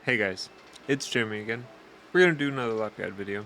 Hey guys, it's Jeremy again. We're going to do another lap guide video.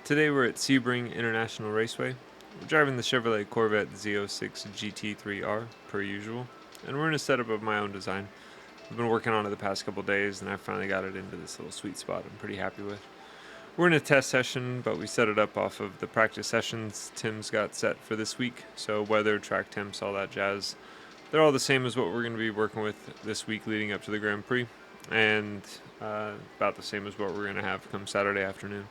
Today we're at Sebring International Raceway. We're driving the Chevrolet Corvette Z06 GT3R, per usual, and we're in a setup of my own design. I've been working on it the past couple days, and I finally got it into this little sweet spot I'm pretty happy with. We're in a test session, but we set it up off of the practice sessions Tim's got set for this week, so weather, track temps, all that jazz. They're all the same as what we're going to be working with this week leading up to the Grand Prix, and about the same as what we're going to have come Saturday afternoon.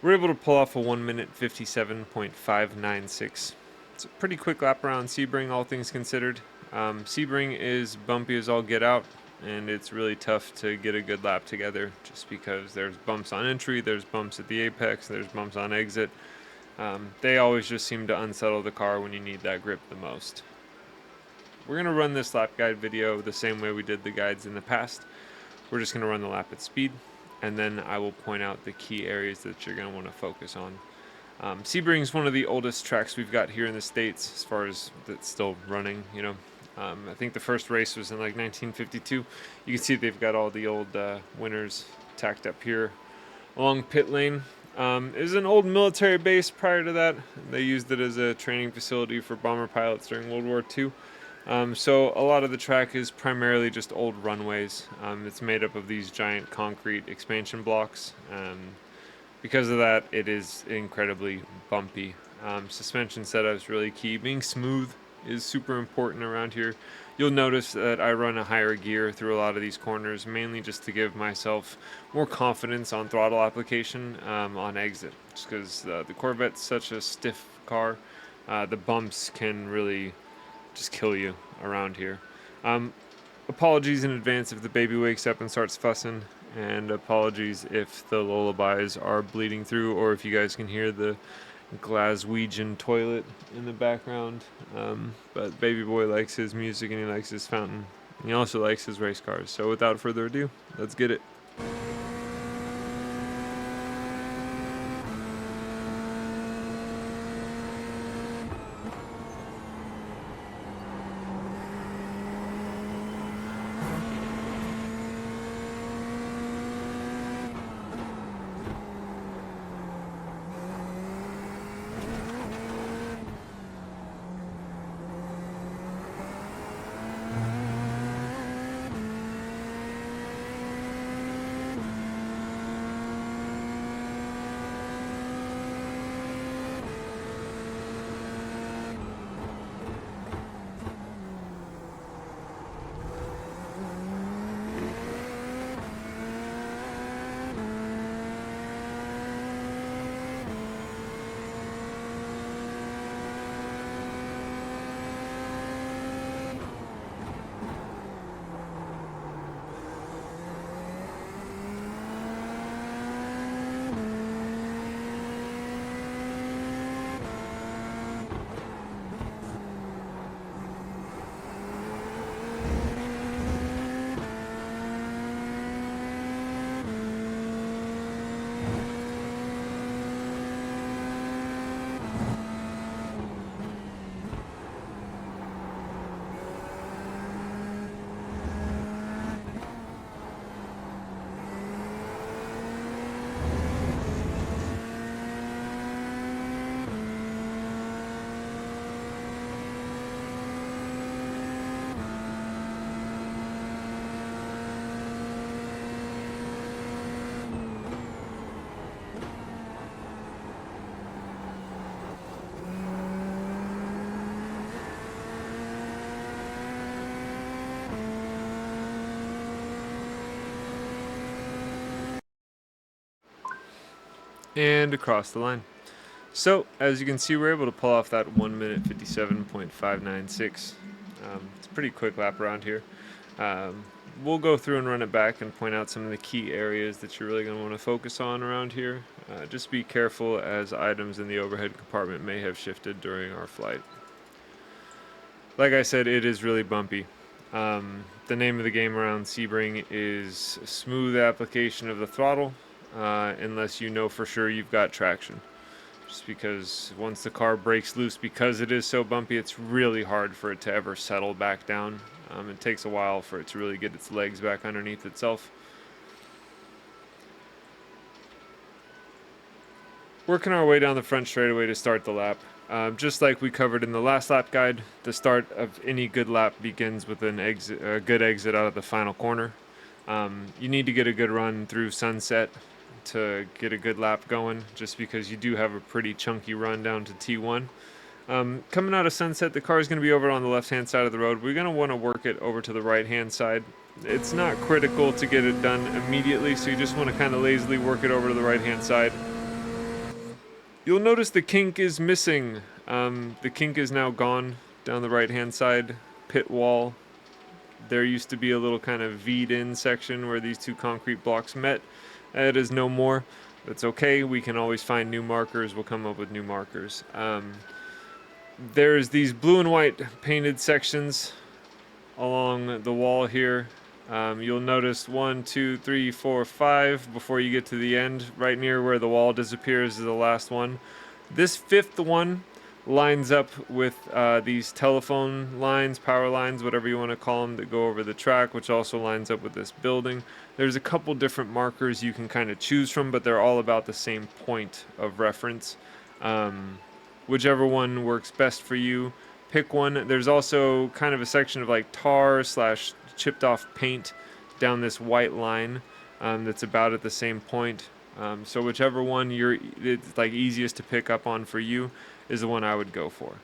We're able to pull off a 1 minute 57.596. It's a pretty quick lap around Sebring, all things considered. Sebring is bumpy as all get out, and it's really tough to get a good lap together just because there's bumps on entry, there's bumps at the apex, there's bumps on exit. They always just seem to unsettle the car when you need that grip the most. We're going to run this lap guide video the same way we did the guides in the past. We're just going to run the lap at speed, and then I will point out the key areas that you're going to want to focus on. Sebring is one of the oldest tracks we've got here in the States as far as that's still running, you know. I think the first race was in like 1952. You can see they've got all the old winners tacked up here along pit lane. It was an old military base prior to that. They used it as a training facility for bomber pilots during World War II. So a lot of the track is primarily just old runways. It's made up of these giant concrete expansion blocks. Because of that, it is incredibly bumpy. Suspension setup is really key. Being smooth is super important around here. You'll notice that I run a higher gear through a lot of these corners, mainly just to give myself more confidence on throttle application on exit. Just because the Corvette's such a stiff car, the bumps can really just kill you around here. Apologies in advance if the baby wakes up and starts fussing, and apologies if the lullabies are bleeding through, or if you guys can hear the Glaswegian toilet in the background. But baby boy likes his music and he likes his fountain. And he also likes his race cars. So without further ado, let's get it. And across the line. So, as you can see, we're able to pull off that 1 minute 57.596. It's a pretty quick lap around here. We'll go through and run it back and point out some of the key areas that you're really going to want to focus on around here. Just be careful, as items in the overhead compartment may have shifted during our flight. Like I said, it is really bumpy. The name of the game around Sebring is smooth application of the throttle, unless you know for sure you've got traction. Just because once the car breaks loose, because it is so bumpy, it's really hard for it to ever settle back down. It takes a while for it to really get its legs back underneath itself. Working our way down the front straightaway to start the lap. Just like we covered in the last lap guide, the start of any good lap begins with a good exit out of the final corner. You need to get a good run through sunset to get a good lap going, just because you do have a pretty chunky run down to T1. Coming out of sunset, the car is going to be over on the left-hand side of the road. We're going to want to work it over to the right-hand side. It's not critical to get it done immediately, so you just want to kind of lazily work it over to the right-hand side. You'll notice the kink is missing. The kink is now gone down the right-hand side pit wall. There used to be a little kind of V'd-in section where these two concrete blocks met. It is no more. That's okay. We can always find new markers. We'll come up with new markers. There's these blue and white painted sections along the wall here. You'll notice 1, 2, 3, 4, 5 before you get to the end. Right near where the wall disappears is the last one. This fifth one lines up with these telephone lines, power lines, whatever you want to call them, that go over the track, which also lines up with this building. There's a couple different markers you can kind of choose from, but they're all about the same point of reference. Whichever one works best for you, pick one. There's also kind of a section of like tar / chipped off paint down this white line that's about at the same point. So whichever one it's like easiest to pick up on for you is the one I would go for.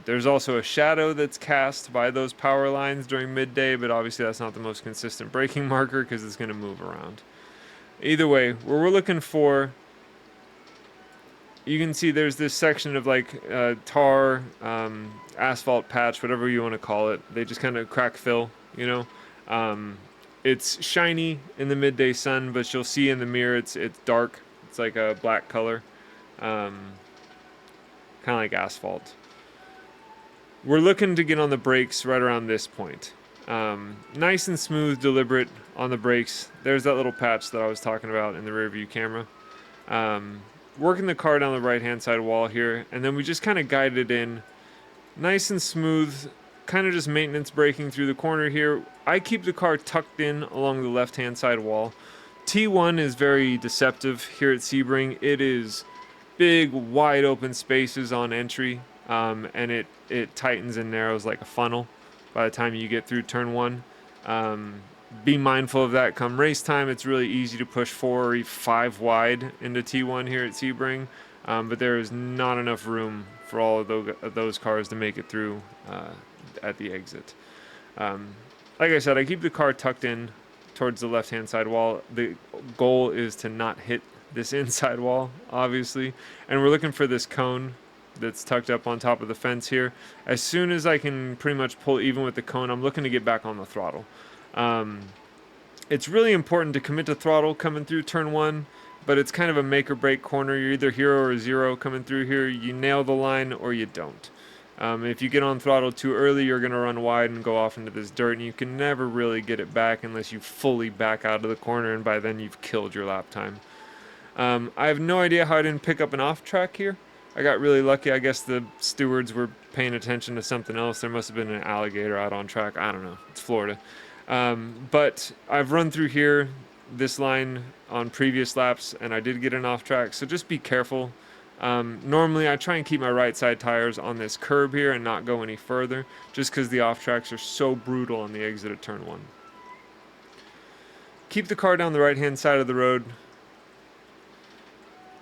There's also a shadow that's cast by those power lines during midday, but obviously that's not the most consistent braking marker because it's going to move around. Either way, where we're looking for, you can see there's this section of like tar, asphalt patch, whatever you want to call it. They just kind of crack fill, you know. It's shiny in the midday sun, but you'll see in the mirror it's dark. It's like a black color, kind of like asphalt. We're looking to get on the brakes right around this point. Nice and smooth, deliberate on the brakes. There's that little patch that I was talking about in the rear view camera. Working the car down the right hand side wall here, and then we just kind of guide it in nice and smooth, kind of just maintenance braking through the corner here. I keep the car tucked in along the left hand side wall. T1 is very deceptive here at Sebring. It is big, wide open spaces on entry, and it tightens and narrows like a funnel by the time you get through turn 1. Be mindful of that come race time. It's really easy to push 4 or 5 wide into T1 here at Sebring, but there is not enough room for all of those cars to make it through at the exit. Like I said, I keep the car tucked in towards the left-hand side wall. The goal is to not hit this inside wall, obviously, and we're looking for this cone that's tucked up on top of the fence here. As soon as I can pretty much pull even with the cone, I'm looking to get back on the throttle. It's really important to commit to throttle coming through turn 1, but it's kind of a make or break corner. You're either hero or zero coming through here. You nail the line or you don't. If you get on throttle too early, you're going to run wide and go off into this dirt, and you can never really get it back unless you fully back out of the corner, and by then you've killed your lap time. I have no idea how I didn't pick up an off track here. I got really lucky. I guess the stewards were paying attention to something else. There must have been an alligator out on track. I don't know. It's Florida. But I've run through here, this line on previous laps, and I did get an off track, so just be careful. Normally I try and keep my right side tires on this curb here and not go any further, just because the off tracks are so brutal on the exit of turn 1. Keep the car down the right hand side of the road.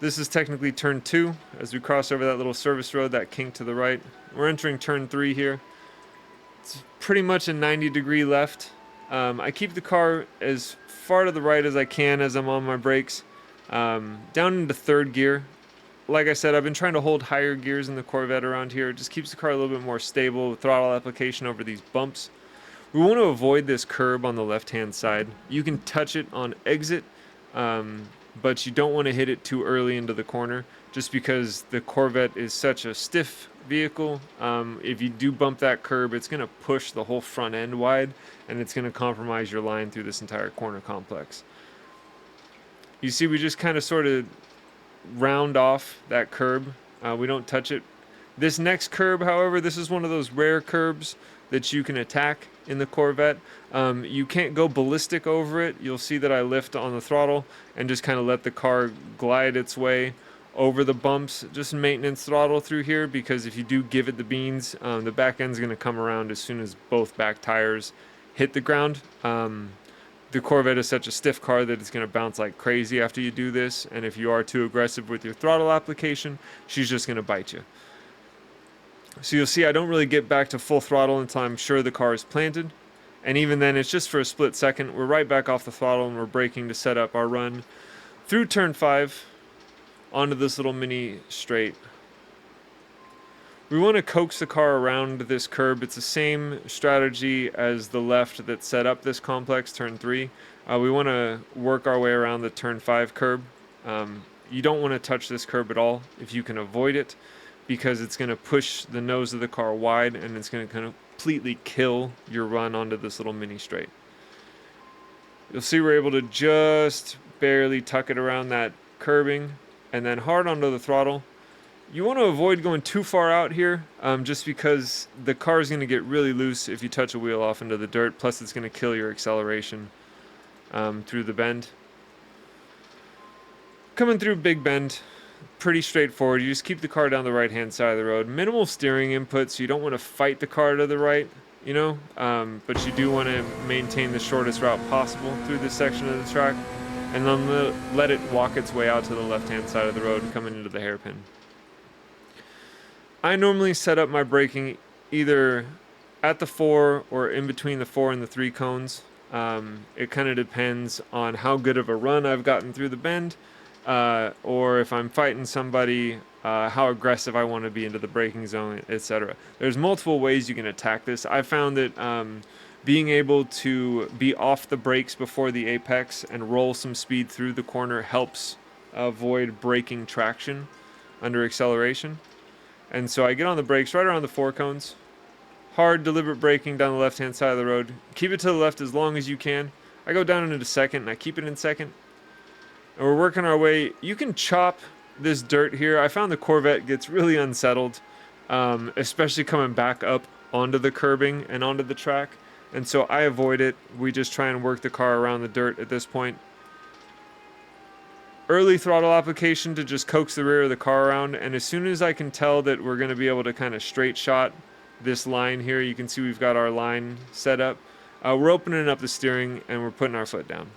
This is technically turn 2 as we cross over that little service road, that kink to the right. We're entering turn 3 here. It's pretty much a 90-degree left. I keep the car as far to the right as I can as I'm on my brakes. Down into 3rd gear. Like I said, I've been trying to hold higher gears in the Corvette around here. It just keeps the car a little bit more stable with throttle application over these bumps. We want to avoid this curb on the left-hand side. You can touch it on exit, but you don't want to hit it too early into the corner, just because the Corvette is such a stiff vehicle. If you do bump that curb, it's going to push the whole front end wide, and it's going to compromise your line through this entire corner complex. You see, we just kind of sort of round off that curb. We don't touch it. This next curb, however, this is one of those rare curbs that you can attack in the Corvette. You can't go ballistic over it. You'll see that I lift on the throttle and just kind of let the car glide its way over the bumps. Just maintenance throttle through here, because if you do give it the beans, the back end's going to come around as soon as both back tires hit the ground. The Corvette is such a stiff car that it's going to bounce like crazy after you do this, and if you are too aggressive with your throttle application, she's just going to bite you. So you'll see I don't really get back to full throttle until I'm sure the car is planted, and even then it's just for a split second. We're right back off the throttle and we're braking to set up our run through turn 5 onto this little mini straight. We want to coax the car around this curb. It's the same strategy as the left that set up this complex, turn 3. We want to work our way around the turn 5 curb. You don't want to touch this curb at all if you can avoid it, because it's going to push the nose of the car wide and it's going to completely kill your run onto this little mini straight. You'll see we're able to just barely tuck it around that curbing and then hard onto the throttle. You want to avoid going too far out here, just because the car is going to get really loose if you touch a wheel off into the dirt, plus it's going to kill your acceleration through the bend. Coming through Big Bend, pretty straightforward. You just keep the car down the right hand side of the road. Minimal steering input, so you don't want to fight the car to the right, you know, but you do want to maintain the shortest route possible through this section of the track, and then let it walk its way out to the left hand side of the road coming into the hairpin. I normally set up my braking either at the 4 or in between the 4 and the 3 cones. It kind of depends on how good of a run I've gotten through the bend, or if I'm fighting somebody, how aggressive I want to be into the braking zone, etc. There's multiple ways you can attack this. I found that being able to be off the brakes before the apex and roll some speed through the corner helps avoid braking traction under acceleration. And so I get on the brakes right around the 4 cones. Hard, deliberate braking down the left-hand side of the road. Keep it to the left as long as you can. I go down into second, and I keep it in second. And we're working our way. You can chop this dirt here. I found the Corvette gets really unsettled, especially coming back up onto the curbing and onto the track. And so I avoid it. We just try and work the car around the dirt at this point. Early throttle application to just coax the rear of the car around, and as soon as I can tell that we're going to be able to kind of straight shot this line here, you can see we've got our line set up. We're opening up the steering and we're putting our foot down.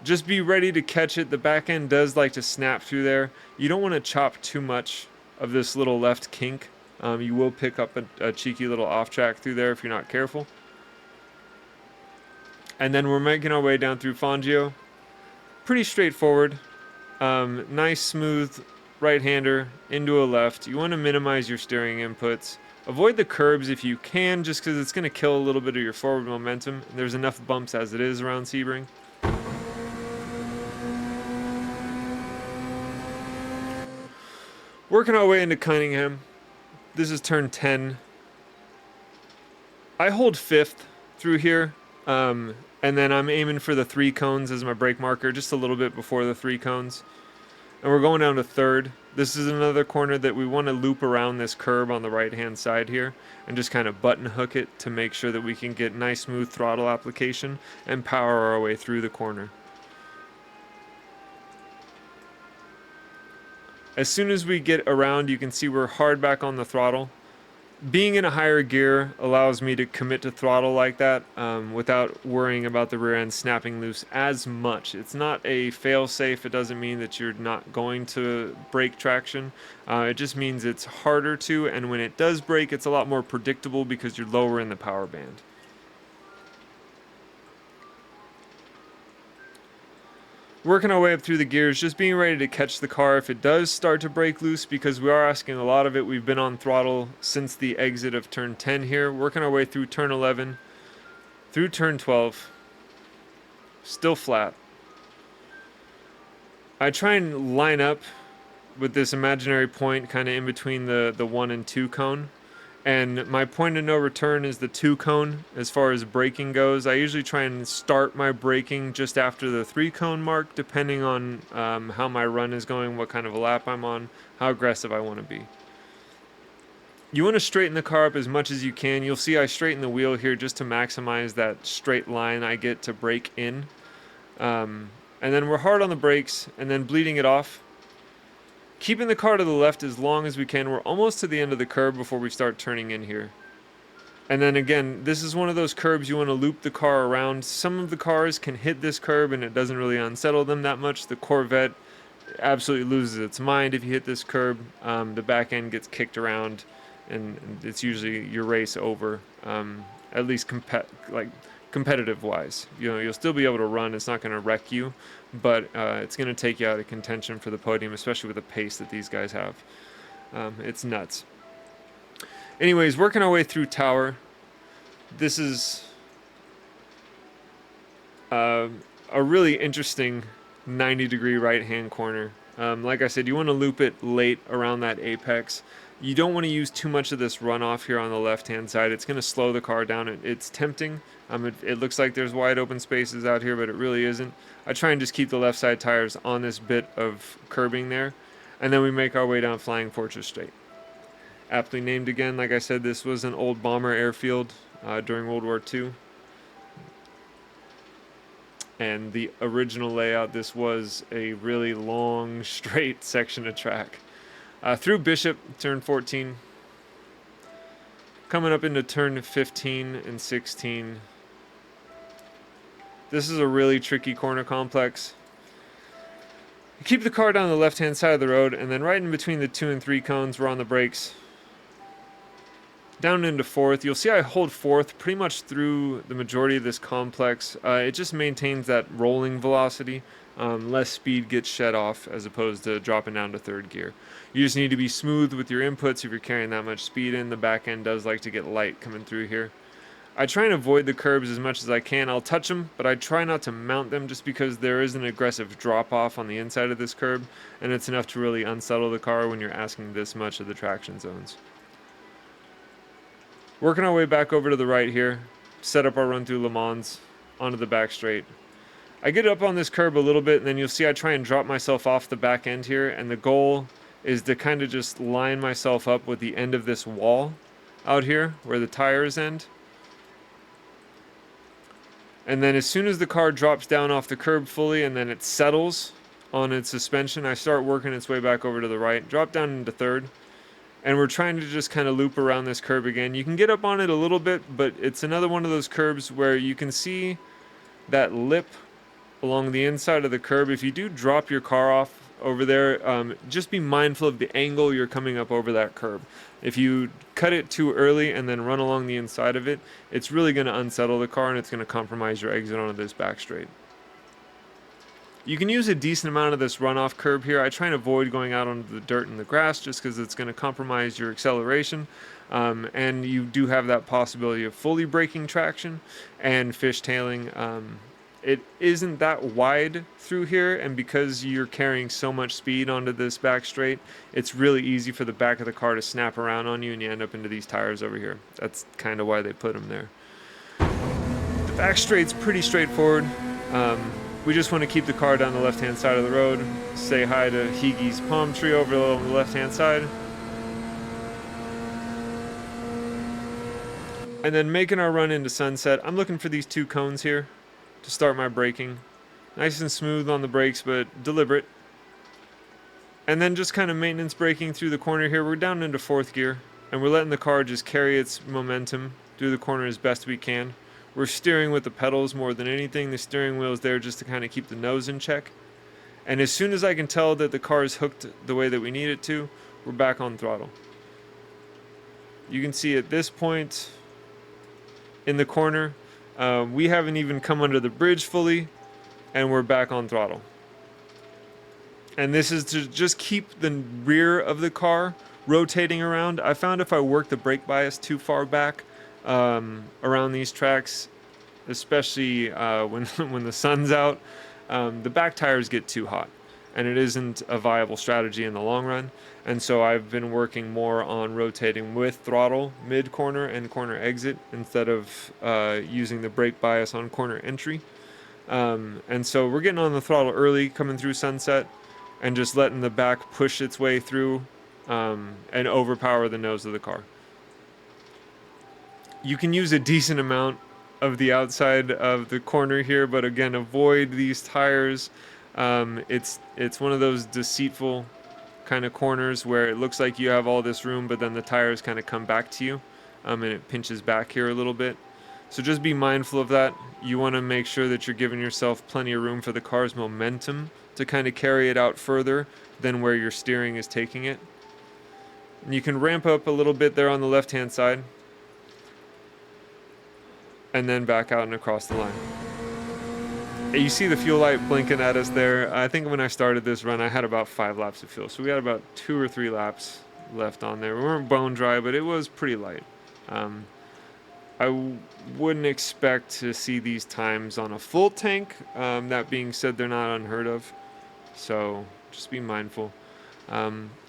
Just be ready to catch it. The back end does like to snap through there. You don't want to chop too much of this little left kink. You will pick up a cheeky little off track through there if you're not careful. And then we're making our way down through Fangio. Pretty straightforward. Nice smooth right-hander into a left. You want to minimize your steering inputs. Avoid the curbs if you can, just because it's going to kill a little bit of your forward momentum. There's enough bumps as it is around Sebring. Working our way into Cunningham. This is turn 10. I hold 5th through here. And then I'm aiming for the 3 cones as my brake marker, just a little bit before the 3 cones. And we're going down to 3rd. This is another corner that we want to loop around this curb on the right-hand side here and just kind of button hook it to make sure that we can get nice smooth throttle application and power our way through the corner. As soon as we get around, you can see we're hard back on the throttle. Being in a higher gear allows me to commit to throttle like that without worrying about the rear end snapping loose as much. It's not a fail-safe. It doesn't mean that you're not going to break traction. It just means it's harder to, and when it does break, it's a lot more predictable because you're lower in the power band. Working our way up through the gears, just being ready to catch the car if it does start to break loose, because we are asking a lot of it. We've been on throttle since the exit of turn 10 here. Working our way through turn 11, through turn 12. Still flat. I try and line up with this imaginary point kind of in between the 1 and 2 cone. And my point of no return is the 2 cone as far as braking goes. I usually try and start my braking just after the 3 cone mark, depending on how my run is going, what kind of a lap I'm on, how aggressive I want to be. You want to straighten the car up as much as you can. You'll see I straighten the wheel here just to maximize that straight line I get to brake in. And then we're hard on the brakes and then bleeding it off. Keeping the car to the left as long as we can. We're almost to the end of the curb before we start turning in here. And then again, this is one of those curbs you want to loop the car around. Some of the cars can hit this curb and it doesn't really unsettle them that much. The Corvette absolutely loses its mind if you hit this curb. The back end gets kicked around and it's usually your race over, at least competitive wise. You know, you'll still be able to run. It's not going to wreck you, but it's going to take you out of contention for the podium, especially with the pace that these guys have. It's nuts. Anyways, working our way through Tower. This is a really interesting 90-degree right-hand corner. Like I said, you want to loop it late around that apex. You don't want to use too much of this runoff here on the left-hand side. It's going to slow the car down. It's tempting. It looks like there's wide open spaces out here, but it really isn't. I try and just keep the left side tires on this bit of curbing there, and then we make our way down Flying Fortress Straight. Aptly named again. Like I said, this was an old bomber airfield during World War II. And the original layout, this was a really long, straight section of track. Through Bishop, turn 14. Coming up into turn 15 and 16. This is a really tricky corner complex. Keep the car down the left-hand side of the road, and then right in between the 2 and 3 cones, we're on the brakes. Down into 4th. You'll see I hold 4th pretty much through the majority of this complex. It just maintains that rolling velocity. Less speed gets shed off as opposed to dropping down to 3rd gear. You just need to be smooth with your inputs if you're carrying that much speed in. The back end does like to get light coming through here. I try and avoid the curbs as much as I can. I'll touch them, but I try not to mount them just because there is an aggressive drop off on the inside of this curb, and it's enough to really unsettle the car when you're asking this much of the traction zones. Working our way back over to the right here, set up our run through Le Mans onto the back straight. I get up on this curb a little bit, and then you'll see I try and drop myself off the back end here, and the goal is to kind of just line myself up with the end of this wall out here where the tires end. And then as soon as the car drops down off the curb fully and then it settles on its suspension, I start working its way back over to the right, drop down into 3rd. And we're trying to just kind of loop around this curb again. You can get up on it a little bit, but it's another one of those curbs where you can see that lip along the inside of the curb. If you do drop your car off over there, just be mindful of the angle you're coming up over that curb. If you cut it too early and then run along the inside of it, it's really going to unsettle the car and it's going to compromise your exit onto this back straight. You can use a decent amount of this runoff curb here. I try and avoid going out onto the dirt and the grass just because it's going to compromise your acceleration. And you do have that possibility of fully braking traction and fishtailing. It isn't that wide through here, and because you're carrying so much speed onto this back straight, it's really easy for the back of the car to snap around on you and you end up into these tires over here. That's kind of why they put them there. The back straight's pretty straightforward. We just want to keep the car down the left-hand side of the road. Say hi to Higi's palm tree over on the left-hand side. And then making our run into Sunset. I'm looking for these 2 cones here to start my braking. Nice and smooth on the brakes, but deliberate. And then just kind of maintenance braking through the corner here. We're down into 4th gear, and we're letting the car just carry its momentum through the corner as best we can. We're steering with the pedals more than anything. The steering wheel is there just to kind of keep the nose in check. And as soon as I can tell that the car is hooked the way that we need it to, we're back on throttle. You can see at this point in the corner, we haven't even come under the bridge fully, and we're back on throttle. And this is to just keep the rear of the car rotating around. I found if I work the brake bias too far back, around these tracks, especially when the sun's out, the back tires get too hot, and it isn't a viable strategy in the long run. And so I've been working more on rotating with throttle mid corner and corner exit instead of using the brake bias on corner entry. And so we're getting on the throttle early coming through Sunset and just letting the back push its way through and overpower the nose of the car. You can use a decent amount of the outside of the corner here, but again, avoid these tires. It's one of those deceitful kind of corners where it looks like you have all this room, but then the tires kind of come back to you, and it pinches back here a little bit. So just be mindful of that. You want to make sure that you're giving yourself plenty of room for the car's momentum to kind of carry it out further than where your steering is taking it. And you can ramp up a little bit there on the left-hand side, and then back out and across the line. You see the fuel light blinking at us there. I think when I started this run, I had about 5 laps of fuel. So we had about 2 or 3 laps left on there. We weren't bone dry, but it was pretty light. I wouldn't expect to see these times on a full tank. That being said, they're not unheard of. So just be mindful.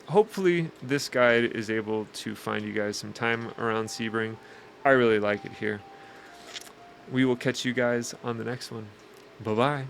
Hopefully this guide is able to find you guys some time around Sebring. I really like it here. We will catch you guys on the next one. Bye-bye.